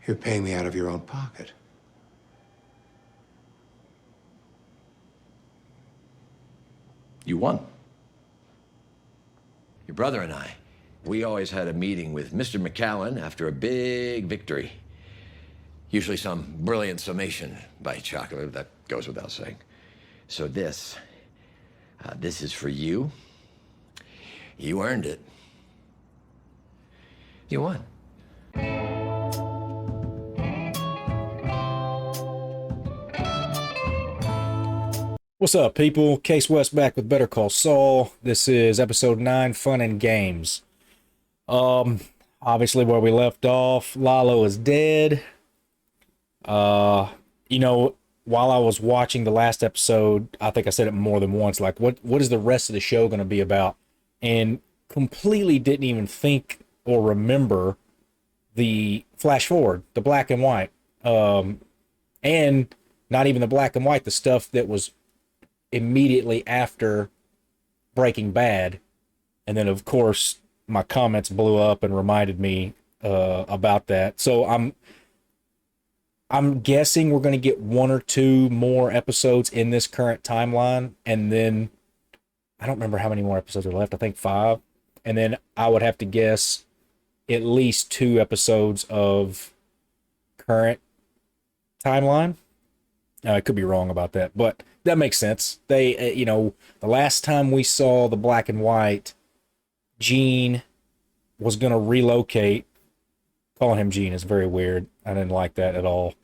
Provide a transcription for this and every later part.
You're paying me out of your own pocket. You won. Your brother and I, we always had a meeting with Mr. McCowan after a big victory. Usually some brilliant summation by chocolate, that goes without saying. So this is for you. You earned it. You won. What's up, people? Case West back with Better Call Saul. This is episode 9, Fun and Games. Obviously where we left off, Lalo is dead. While I was watching the last episode, I think I said it more than once, like, what is the rest of the show going to be about? And completely didn't even think or remember the flash forward, the black and white. And not even the black and white, the stuff that was immediately after Breaking Bad. And then, of course, my comments blew up and reminded me about that. So I'm guessing we're going to get one or two more episodes in this current timeline, and then I don't remember how many more episodes are left. I think 5. And then I would have to guess at least 2 episodes of current timeline. I could be wrong about that, but that makes sense. They, the last time we saw the black and white, Gene was going to relocate. Calling him Gene is very weird. I didn't like that at all.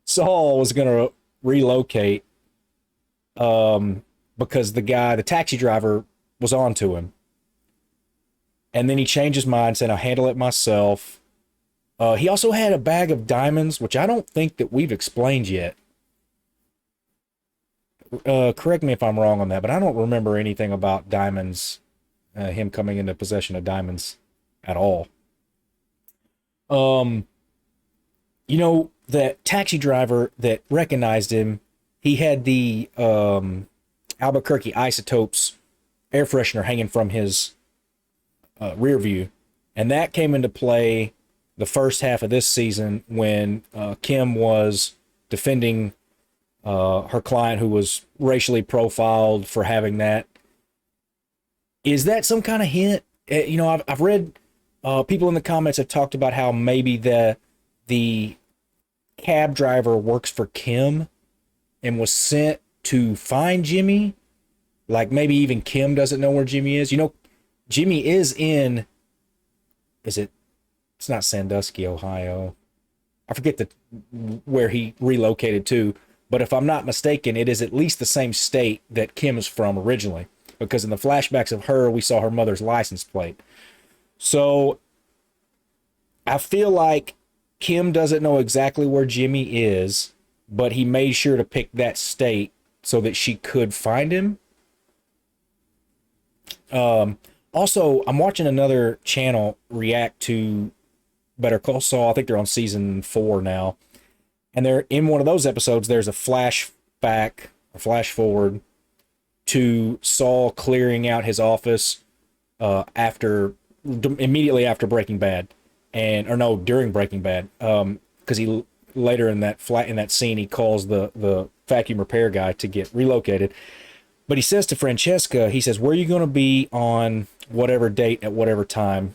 Saul was going to relocate because the taxi driver was on to him. And then he changed his mind and said, I'll handle it myself. He also had a bag of diamonds, which I don't think that we've explained yet. Correct me if I'm wrong on that, but I don't remember anything about diamonds, him coming into possession of diamonds at all. That taxi driver that recognized him, he had the Albuquerque Isotopes air freshener hanging from his rear view, and that came into play the first half of this season when Kim was defending her client who was racially profiled for having that. Is that some kind of hint? I've read people in the comments have talked about how maybe the cab driver works for Kim and was sent to find Jimmy. Like maybe even Kim doesn't know where Jimmy is. Jimmy is it's not Sandusky, Ohio. I forget where he relocated to. But if I'm not mistaken, it is at least the same state that Kim is from originally. Because in the flashbacks of her, we saw her mother's license plate. So I feel like Kim doesn't know exactly where Jimmy is, but he made sure to pick that state so that she could find him. Also, I'm watching another channel react to Better Call Saul. I think they're on season 4 now. And they're in one of those episodes, there's a flashback, a flash forward to Saul clearing out his office immediately after Breaking Bad, during Breaking Bad, because he later in that scene he calls the vacuum repair guy to get relocated. But he says to Francesca, he says, "Where are you going to be on whatever date at whatever time?"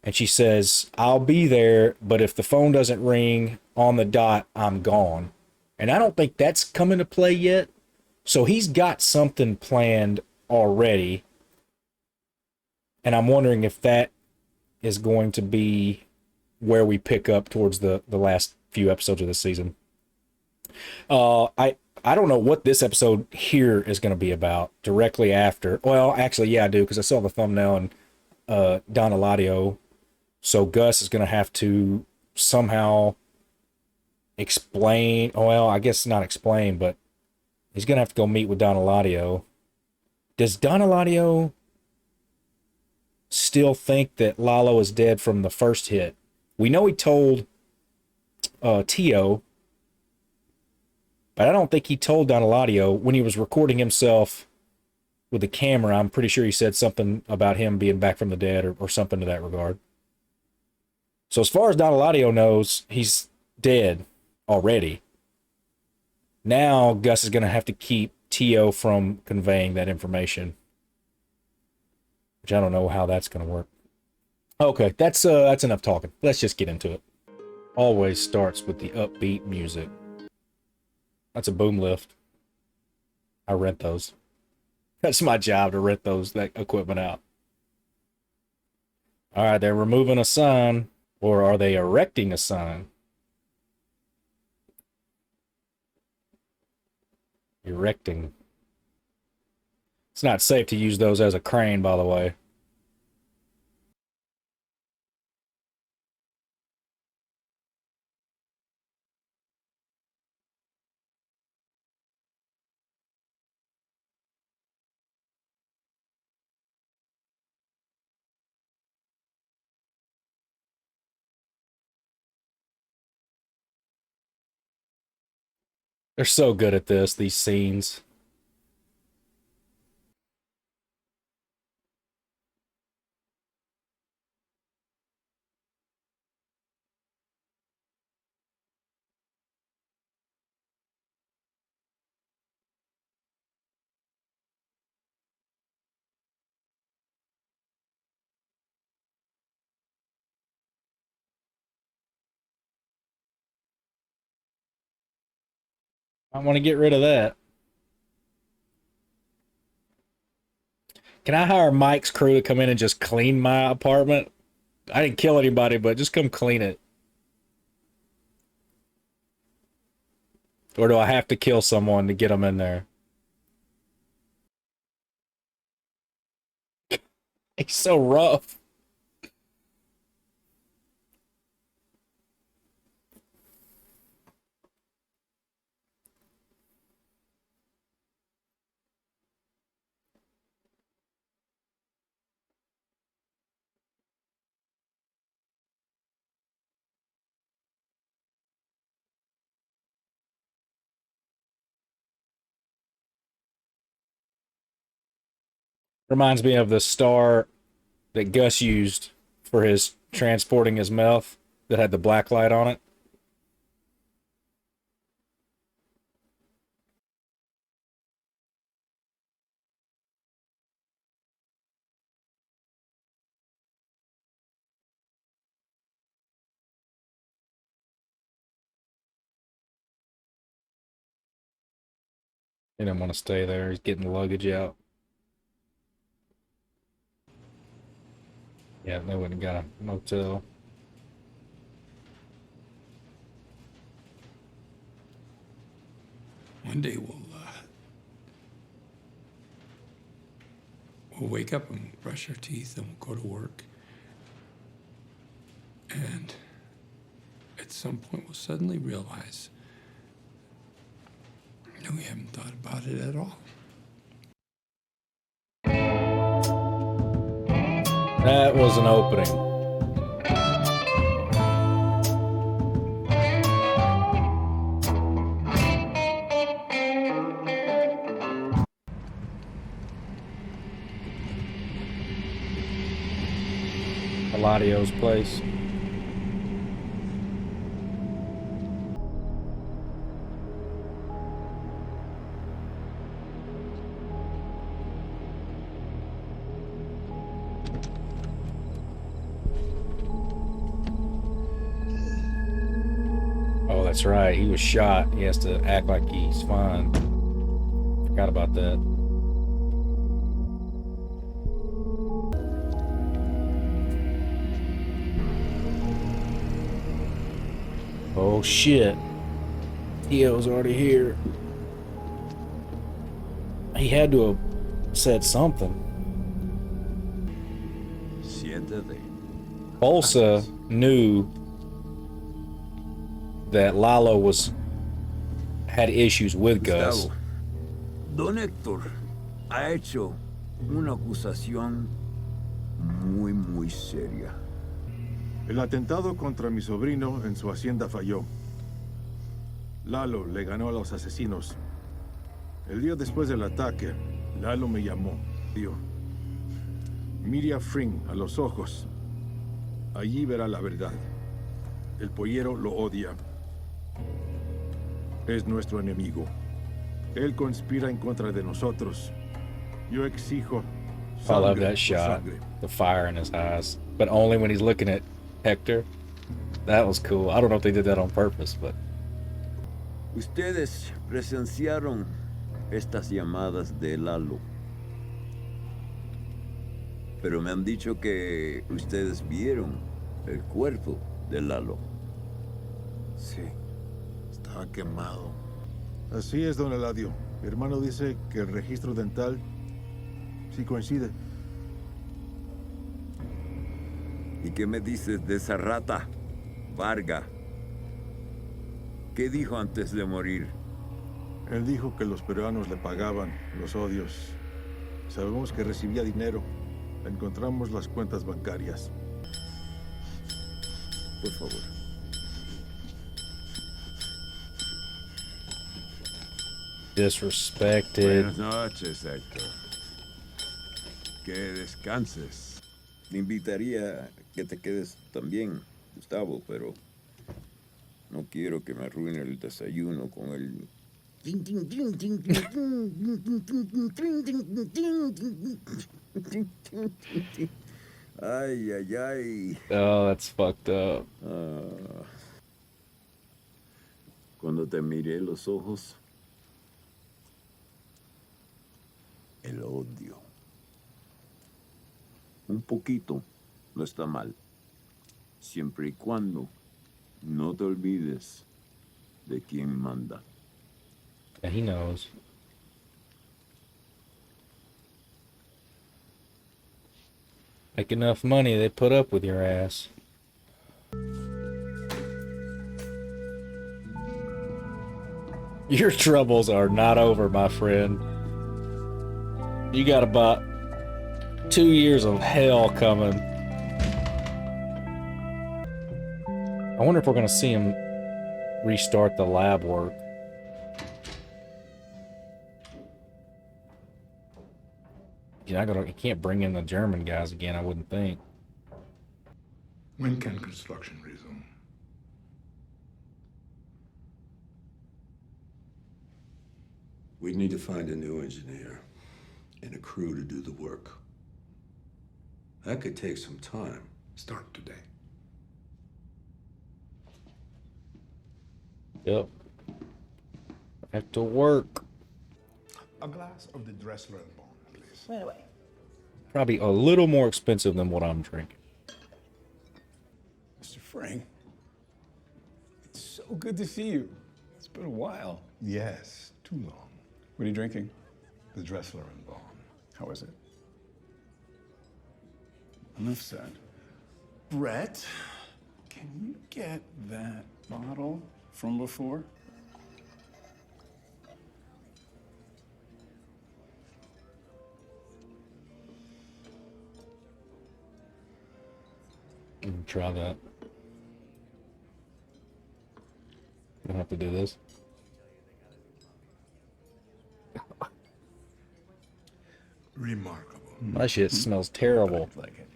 And she says, "I'll be there, but if the phone doesn't ring on the dot, I'm gone." And I don't think that's come into play yet. So he's got something planned already. And I'm wondering if that is going to be where we pick up towards the last few episodes of this season. I don't know what this episode here is going to be about directly after. Well, actually, yeah, I do, because I saw the thumbnail and Don Eladio. So Gus is going to have to somehow explain. Well, I guess not explain, but he's going to have to go meet with Don Eladio. Does Don Eladio still think that Lalo is dead from the first hit? We know he told Tio, but I don't think he told Don Eladio when he was recording himself with the camera. I'm pretty sure he said something about him being back from the dead or something to that regard. So as far as Don Eladio knows, he's dead already. Now Gus is going to have to keep Tio from conveying that information, which I don't know how that's going to work. Okay, that's enough talking. Let's just get into it. Always starts with the upbeat music. That's a boom lift. I rent those. That's my job, to rent that equipment out. All right, they're removing a sign, or are they erecting a sign? Erecting. It's not safe to use those as a crane, by the way. They're so good at this, these scenes. I want to get rid of that. Can I hire Mike's crew to come in and just clean my apartment? I didn't kill anybody, but just come clean it. Or do I have to kill someone to get them in there? He's so rough. Reminds me of the star that Gus used for his transporting his meth that had the black light on it. He didn't want to stay there. He's getting the luggage out. Yeah, they wouldn't have got a motel. One day we'll wake up and brush our teeth and we'll go to work. And at some point we'll suddenly realize that we haven't thought about it at all. That was an opening. Eladio's place. Oh, that's right. He was shot. He has to act like he's fine. Forgot about that. Oh shit. Tio's already here. He had to have said something. Siéntate. Bolsa knew that Lalo had issues with Gus. Gustavo, Don Héctor ha hecho una acusación muy seria. El atentado contra mi sobrino en su hacienda falló. Lalo le ganó a los asesinos. El día después del ataque, Lalo me llamó. Dijo, mire a Fring a los ojos. Allí verá la verdad. El pollero lo odia. Es nuestro enemigo. Él conspira en contra de nosotros. Yo exijo I love sangre that por shot. sangre. The fire in his eyes. But only when he's looking at Hector. That was cool. I don't know if they did that on purpose, but... Ustedes presenciaron estas llamadas de Lalo. Pero me han dicho que ustedes vieron el cuerpo de Lalo. Sí, estaba quemado. Así es, don Eladio. Mi hermano dice que el registro dental sí coincide. ¿Y qué me dices de esa rata, Varga? ¿Qué dijo antes de morir? Él dijo que los peruanos le pagaban los odios. Sabemos que recibía dinero. Encontramos las cuentas bancarias. Por favor. Disrespected. Buenas noches, Héctor. Que descanses. Te invitaría a que te quedes también, Gustavo, pero no quiero que me arruine el desayuno con el... Ay, ay, ay. Oh, that's fucked up. Cuando te miré los ojos, el odio. Un poquito no está mal, siempre y cuando no te olvides de quién manda. Yeah, he knows. Make enough money, they put up with your ass. Your troubles are not over, my friend. You got about 2 years of hell coming. I wonder if we're gonna see him restart the lab work. You can't bring in the German guys again, I wouldn't think. When can construction resume? We need to find a new engineer and a crew to do the work. That could take some time. Start today. Yep. Have to work. A glass of the Dressler and Bond, please. Right away. Probably a little more expensive than what I'm drinking. Mr. Frank, it's so good to see you. It's been a while. Yes, too long. What are you drinking? The Dressler and Bond. How is it? Enough said. Brett, can you get that Bottle from before? Try that. Don't have to do this. remarkable? My shit smells terrible. Like it.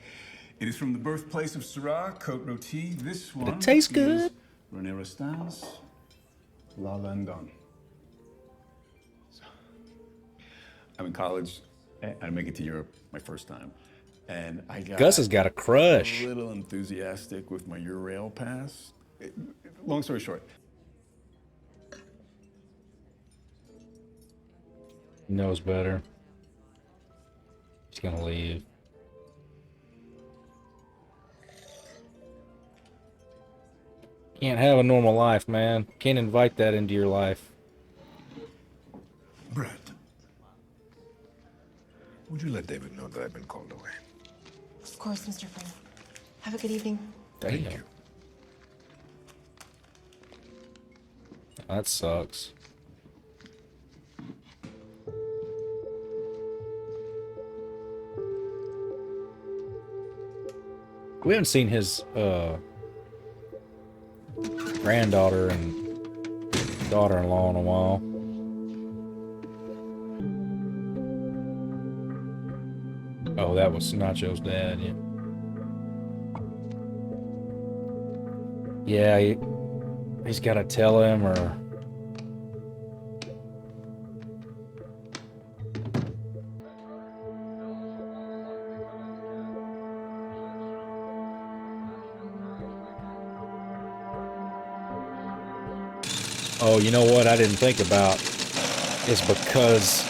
It is from the birthplace of Syrah, Côte Rôtie. This one tastes is good. René Rostan's La Landon. So, I'm in college. I make it to Europe my first time. And I got Gus has got a crush. a little enthusiastic with my Eurail pass. Long story short, He knows better. He's gonna leave. Can't have a normal life, man. Can't invite that into your life. Brett, would you let David know that I've been called away? Of course, Mr. Frank. Have a good evening. Thank Damn. you. That sucks. We haven't seen his granddaughter and daughter-in-law in a while. Oh, that was Nacho's dad, yeah. Yeah, he's got to tell him, or oh, you know what I didn't think about is because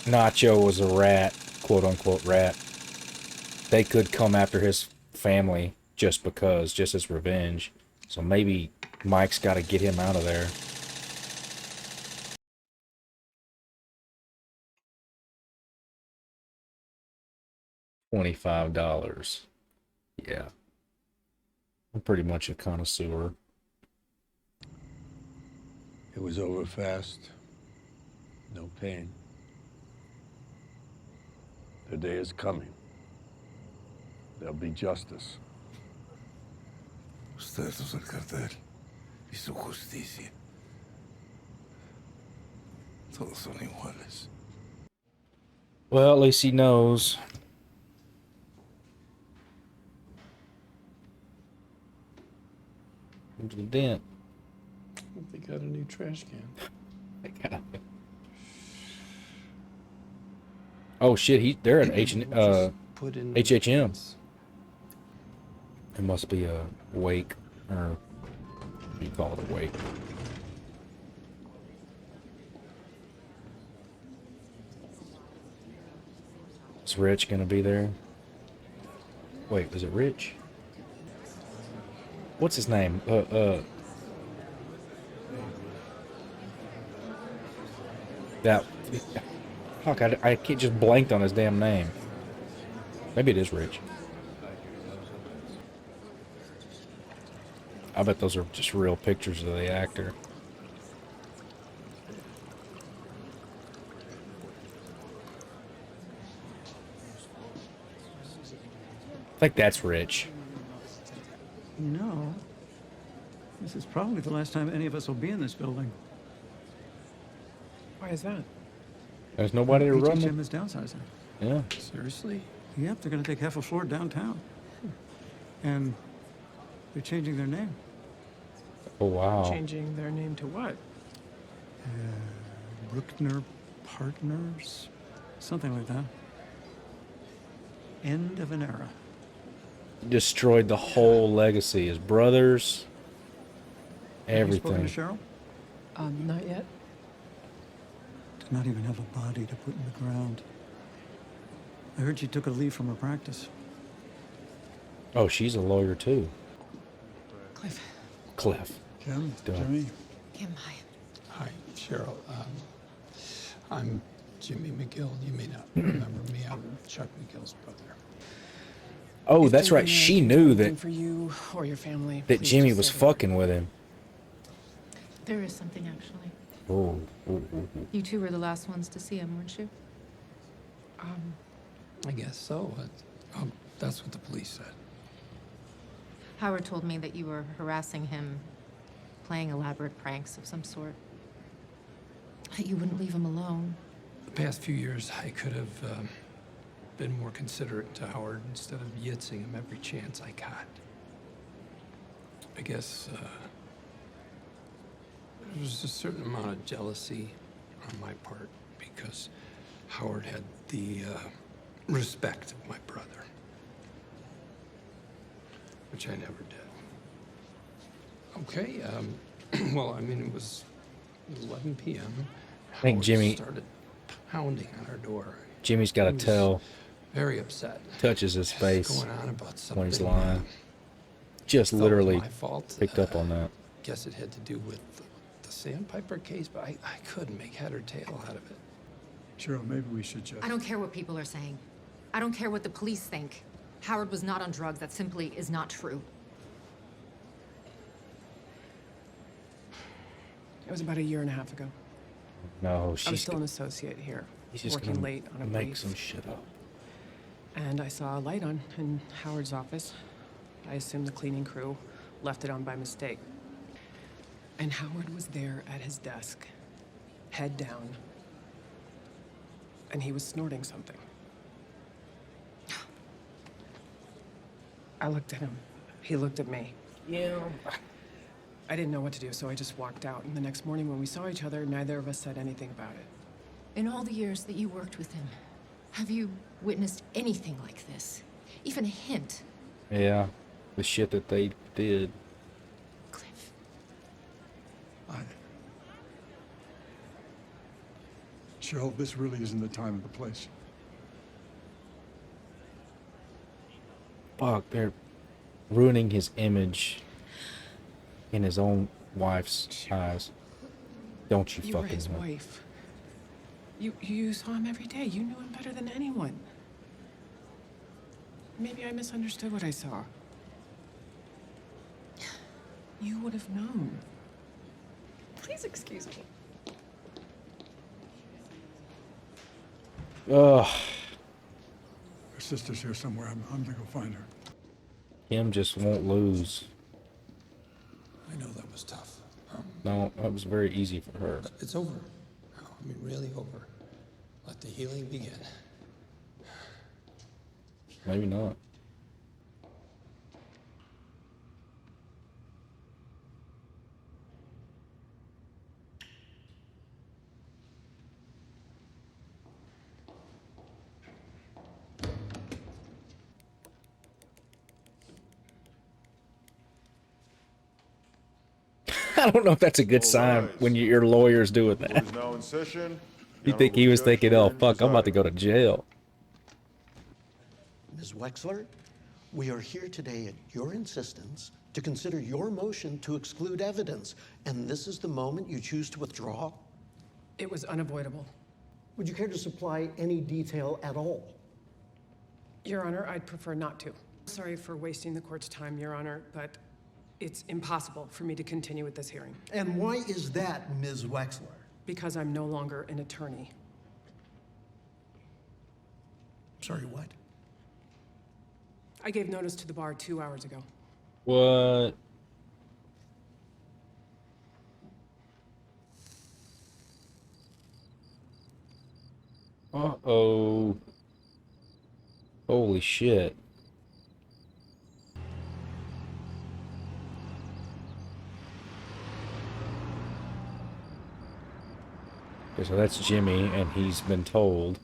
Nacho was a rat, quote unquote rat. They could come after his family just because, just as revenge. So maybe Mike's got to get him out of there. $25. Yeah. I'm pretty much a connoisseur. It was over fast. No pain. The day is coming. There'll be justice. Ustedes son el cartel y su justicia. Todos son iguales. Well, at least he knows. Into the dent. They got a new trash can. They got it. Oh shit! They're at HHM. It must be a wake, or what do you call it, a wake? Is Rich gonna be there? Wait, was it Rich? What's his name? That. Fuck, I can't, just blanked on his damn name. Maybe it is Rich. I bet those are just real pictures of the actor. I think that's Rich. No. This is probably the last time any of us will be in this building. Why is that? There's nobody to run HHM it. is downsizing. Yeah. Seriously? Yep, they're going to take half a floor downtown. And they're changing their name. Oh, wow. Changing their name to what? Bruckner Partners? Something like that. End of an era. Destroyed the whole legacy. His brothers. Have you spoken Everything. to Cheryl? Not yet. Did not even have a body to put in the ground. I heard she took a leave from her practice. Oh, she's a lawyer too. Cliff. Kim, Duh. Jimmy. Kim, hi. Hi, Cheryl. I'm Jimmy McGill. You may not remember me. I'm Chuck McGill's brother. Oh, If that's there's right. anything I She can knew do that for you or your family. that please Jimmy just was say it. fucking with him. There is something, actually. Oh. You two were the last ones to see him, weren't you? I guess so. That's what the police said. Howard told me that you were harassing him, playing elaborate pranks of some sort. That you wouldn't leave him alone. The past few years, I could have been more considerate to Howard instead of yitzing him every chance I got. I guess there was a certain amount of jealousy on my part because Howard had the respect of my brother, which I never did. Okay, well, I mean, it was 11 p.m. I think Howard Jimmy- started pounding on our door. Jimmy's got to He was tell. Very upset. Touches his face Going on about something. when he's lying. Just Felt it was literally my fault. picked up on that. Guess it had to do with the Sandpiper case, but I couldn't make head or tail out of it. Cheryl, maybe we should just... I don't care what people are saying. I don't care what the police think. Howard was not on drugs. That simply is not true. It was about a year and a half ago. No, I was she's still an associate here, he's just working gonna late on a make brief. some shit up. And I saw a light on in Howard's office. I assumed the cleaning crew left it on by mistake. And Howard was there at his desk, head down. And he was snorting something. I looked at him. He looked at me. I didn't know what to do, so I just walked out. And the next morning when we saw each other, neither of us said anything about it. In all the years that you worked with him, have you witnessed anything like this? Even a hint? Yeah, the shit that they did. Cliff. Cheryl, this really isn't the time or the place. Fuck, they're ruining his image in his own wife's eyes. Don't you You were fucking his know. wife. You saw him every day. You knew him better than anyone. Maybe I misunderstood what I saw. You would have known. Please excuse me. Ugh. Her sister's here somewhere. I'm gonna go find her. Him just won't lose. I know that was tough. No, that was very easy for her. It's over. I mean, really over. Let the healing begin. Maybe not. I don't know if that's a good sign when your lawyer's doing that. Is now in session. You think he was thinking, oh, fuck, I'm about to go to jail. Ms. Wexler, we are here today at your insistence to consider your motion to exclude evidence, and this is the moment you choose to withdraw? It was unavoidable. Would you care to supply any detail at all? Your Honor, I'd prefer not to. Sorry for wasting the court's time, Your Honor, but it's impossible for me to continue with this hearing. And why is that, Ms. Wexler? Because I'm no longer an attorney. Sorry, what? I gave notice to the bar 2 hours ago. What? Uh-oh. Holy shit. Okay, so that's Jimmy, and he's been told.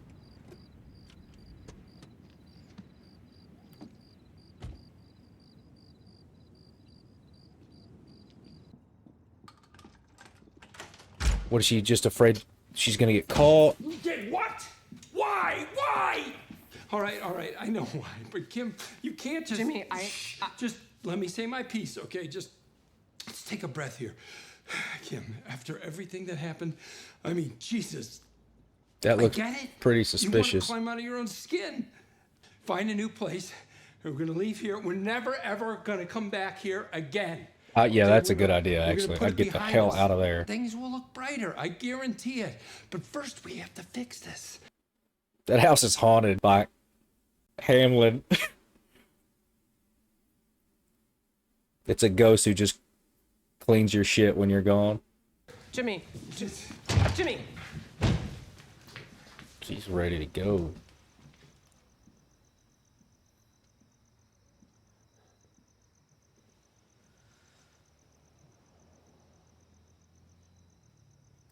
What is she just afraid she's gonna get caught? You did what? Why? Why? All right, I know why. But Kim, you can't just... Jimmy, Just let me say my piece, okay? Just let's take a breath here. Kim, after everything that happened, I mean, Jesus. That looks I get it. pretty You suspicious. want to climb out of your own skin. Find a new place. We're gonna leave here. We're never, ever gonna come back here again. Yeah, Okay, that's a we're good gonna- idea, we're gonna actually. put I'd it get the behind hell us. out of there. Things will look brighter, I guarantee it. But first, we have to fix this. That house is haunted by Hamlin. It's a ghost who just cleans your shit when you're gone. Jimmy! Jimmy! She's ready to go.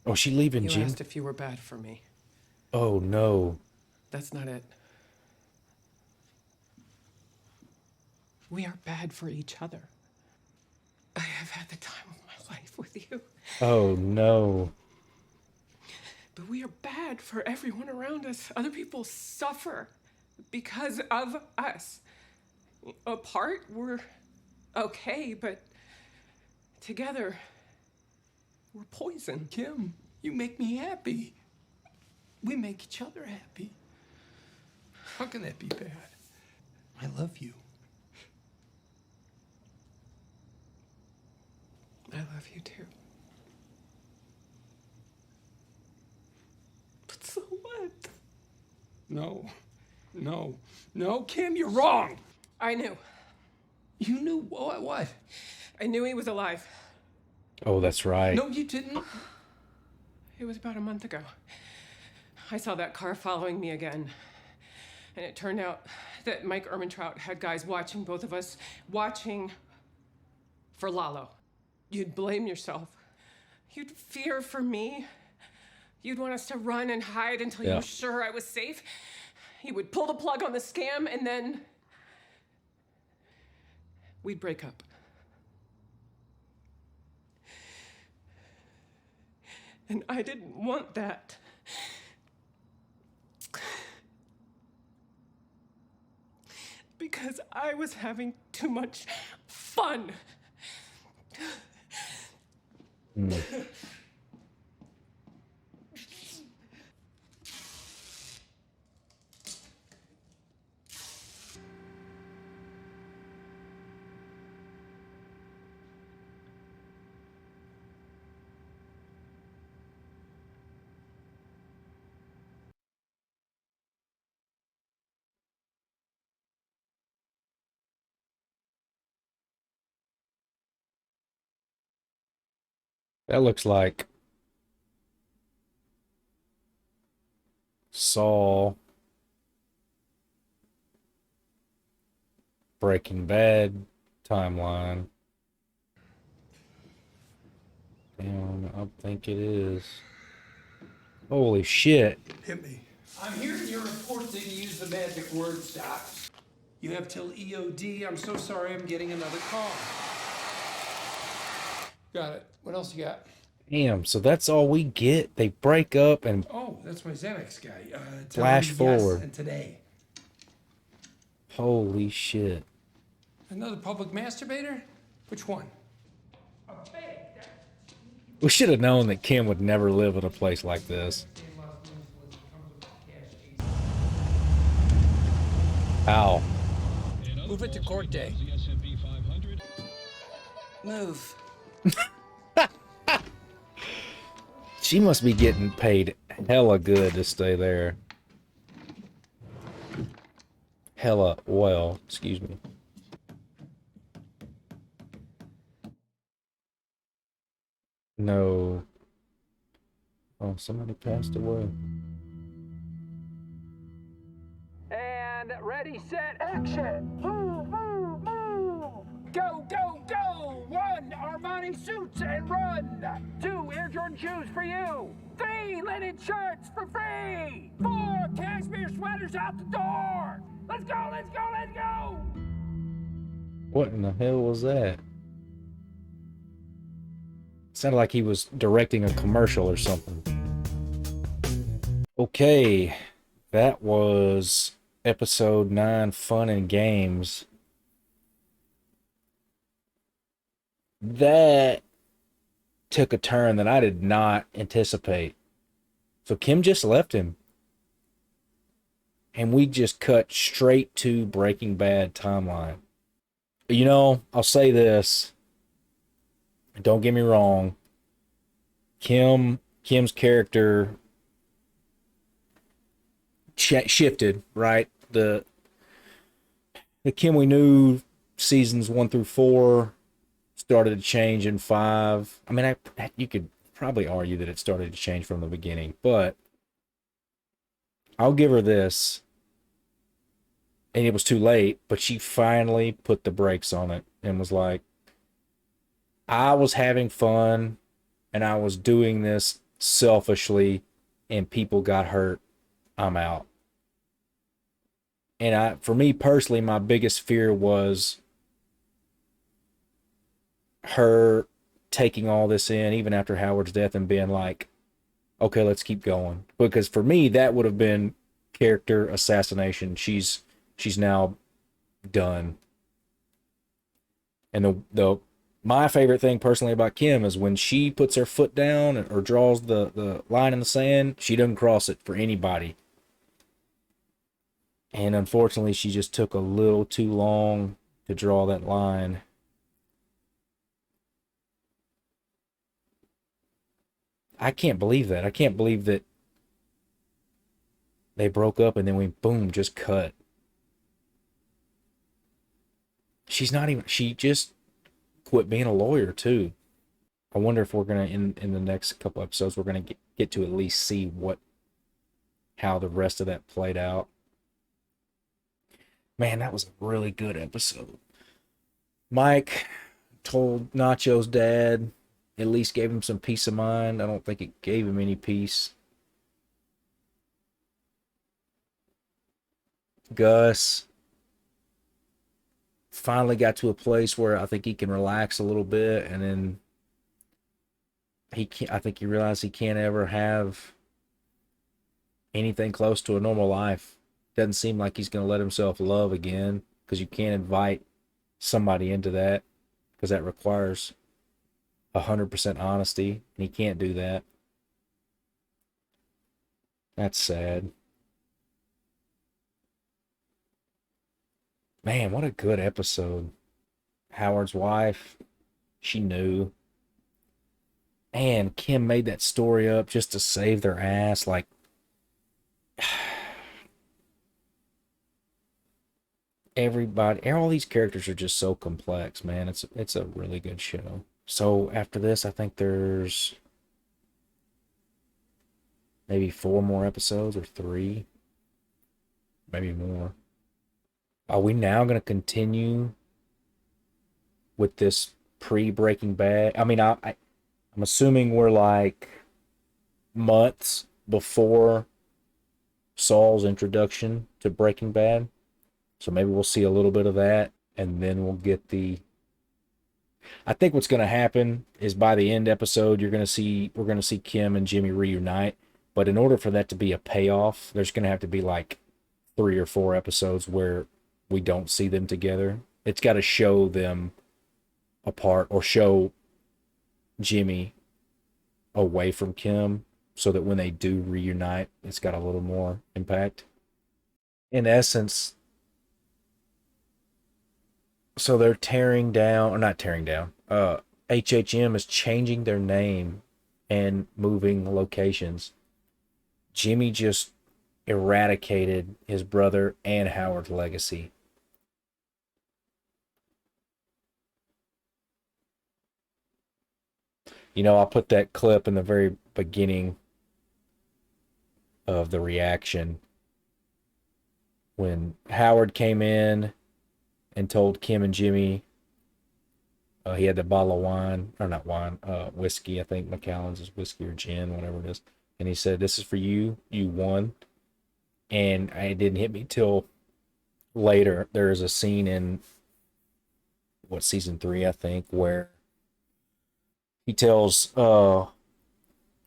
Oh, she leaving You Jim? asked if you were bad for me. Oh, no. That's not it. We are bad for each other. I have had the time of my life with you, Oh, no. but we are bad for everyone around us. Other people suffer because of us. Apart, we're okay, but together, we're poison. Kim, you make me happy. We make each other happy. How can that be bad? I love you. I love you too. But so what? No, Kim, you're wrong. I knew. You knew what? I knew he was alive. Oh, that's right. No, you didn't. It was about a month ago. I saw that car following me again. And it turned out that Mike Ehrmantraut had guys watching both of us, watching for Lalo. You'd blame yourself. You'd fear for me. You'd want us to run and hide until you were sure I was safe. You would pull the plug on the scam, and then we'd break up. And I didn't want that. Because I was having too much fun. That looks like Saul, Breaking Bad timeline. Damn, I think it is. Holy shit. Hit me. I'm hearing your report that you use the magic word stop. You have till EOD. I'm so sorry I'm getting another call. Got it. What else you got? Damn, so that's all we get? They break up and Oh, that's my Xanax guy. flash forward. Yes, and today. Holy shit. Another public masturbator? Which one? We should have known that Kim would never live in a place like this. Ow. Move it to court day. Move. She must be getting paid hella good to stay there. Hella well, excuse me. No. Oh, somebody passed away. And ready, set, action! Move, move, move! Go, go, go! 1, Armani suits and run! 2, Air Jordan shoes for you! 3, linen shirts for free! 4, cashmere sweaters out the door! Let's go, let's go, let's go! What in the hell was that? Sounded like he was directing a commercial or something. Okay, that was episode 9, Fun and Games. That took a turn that I did not anticipate. So Kim just left him. And we just cut straight to Breaking Bad timeline. You know, I'll say this. Don't get me wrong. Kim's character shifted, right? The Kim we knew seasons 1 through 4 started to change in 5. I mean, you could probably argue that it started to change from the beginning, but I'll give her this. And it was too late, but she finally put the brakes on it and was like, I was having fun and I was doing this selfishly and people got hurt. I'm out. And for me personally, my biggest fear was her taking all this in, even after Howard's death, and being like, okay, let's keep going. Because for me, that would have been character assassination. She's now done. And my favorite thing personally about Kim is when she puts her foot down or draws the line in the sand, she doesn't cross it for anybody. And unfortunately, she just took a little too long to draw that line. I can't believe that. I can't believe that they broke up and then we, boom, just cut. She just quit being a lawyer too. I wonder if we're gonna in the next couple episodes we're gonna get to at least see how the rest of that played out. Man, that was a really good episode. Mike, told Nacho's dad, at least gave him some peace of mind. I don't think it gave him any peace. Gus finally got to a place where I think he can relax a little bit, and then I think he realized he can't ever have anything close to a normal life. Doesn't seem like he's going to let himself love again, because you can't invite somebody into that, because that requires 100% honesty, and he can't do that. That's sad. Man, what a good episode. Howard's wife, she knew. And Kim made that story up just to save their ass. Like, everybody, all these characters are just so complex, man. It's a really good show. So after this, I think there's maybe 4 more episodes, or 3, maybe more. Are we now going to continue with this pre-Breaking Bad? I mean, I'm assuming we're like months before Saul's introduction to Breaking Bad. So maybe we'll see a little bit of that, and then we'll get I think what's going to happen is by the end episode, we're going to see Kim and Jimmy reunite. But in order for that to be a payoff, there's going to have to be like 3 or 4 episodes where we don't see them together. It's got to show them apart, or show Jimmy away from Kim, so that when they do reunite, it's got a little more impact. In essence, so they're tearing down, or not tearing down, HHM is changing their name and moving locations. Jimmy just eradicated his brother and Howard's legacy. You know, I'll put that clip in the very beginning of the reaction when Howard came in and told Kim and Jimmy he had the bottle of wine, or not wine, whiskey. I think Macallan's is whiskey or gin, whatever it is. And he said, "This is for you. You won." And it didn't hit me till later. There's a scene in season 3, I think, where he tells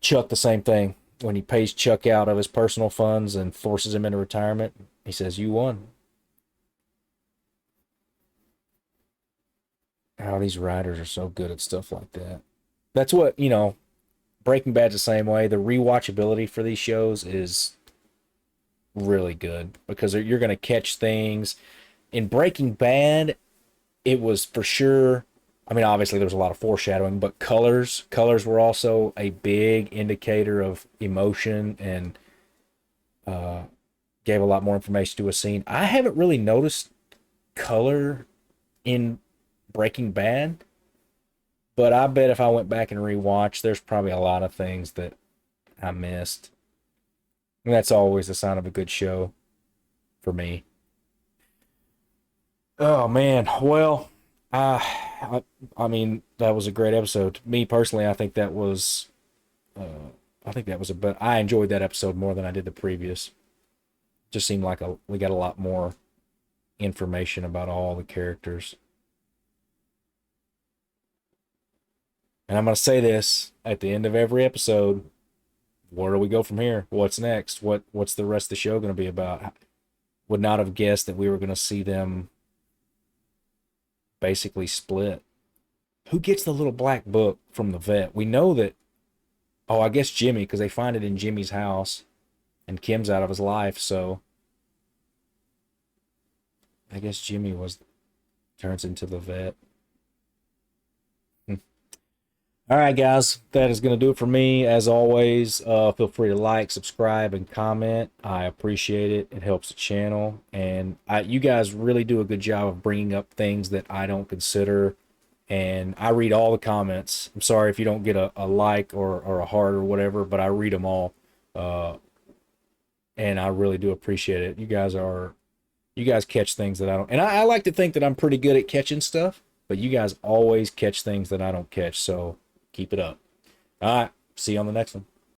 Chuck the same thing. When he pays Chuck out of his personal funds and forces him into retirement, he says, "You won." How these writers are so good at stuff like that. That's what, Breaking Bad's the same way. The rewatchability for these shows is really good, because you're going to catch things. In Breaking Bad, it was for sure, I mean, obviously there was a lot of foreshadowing, but colors were also a big indicator of emotion, and gave a lot more information to a scene. I haven't really noticed color in Breaking Bad, but I bet if I went back and rewatched, there's probably a lot of things that I missed. And that's always a sign of a good show for me. Oh man, well, I mean, that was a great episode. Me personally, I think that was but I enjoyed that episode more than I did the previous. Just seemed like we got a lot more information about all the characters. And I'm going to say this at the end of every episode: where do we go from here? What's next? What's the rest of the show going to be about? Would not have guessed that we were going to see them basically split. Who gets the little black book from the vet? We know that, I guess Jimmy, because they find it in Jimmy's house, and Kim's out of his life, so I guess Jimmy turns into the vet. All right, guys, that is going to do it for me. As always, feel free to like, subscribe, and comment. I appreciate it. It helps the channel. And you guys really do a good job of bringing up things that I don't consider. And I read all the comments. I'm sorry if you don't get a like or a heart or whatever, but I read them all. And I really do appreciate it. You guys catch things that I don't. And I like to think that I'm pretty good at catching stuff. but you guys always catch things that I don't catch, so keep it up. All right, see you on the next one.